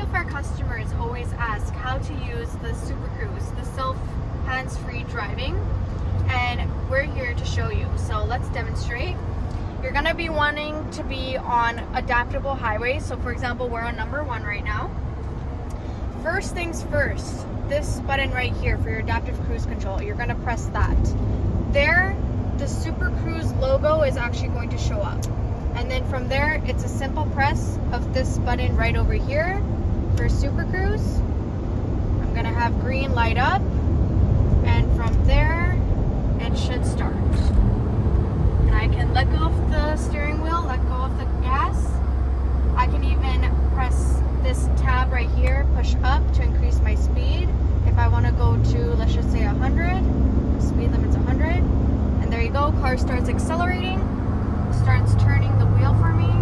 of our customers always ask how to use the Super Cruise, the self hands-free driving, and we're here to show you. So let's demonstrate. You're gonna be wanting to be on adaptable highways. So for example, we're on number 1 right now. First things first, this button right here for your adaptive cruise control, you're gonna press that. There, the Super Cruise logo is actually going to show up. And then from there, it's a simple press of this button right over here for Super Cruise. I'm gonna have green light up, and from there, it should start. And I can let go of the steering wheel, let go of the gas. I can even press this tab right here, push up to increase my speed. If I wanna go to, let's just say 100, the speed limit's 100. And there you go, car starts accelerating, starts turning the wheel for me.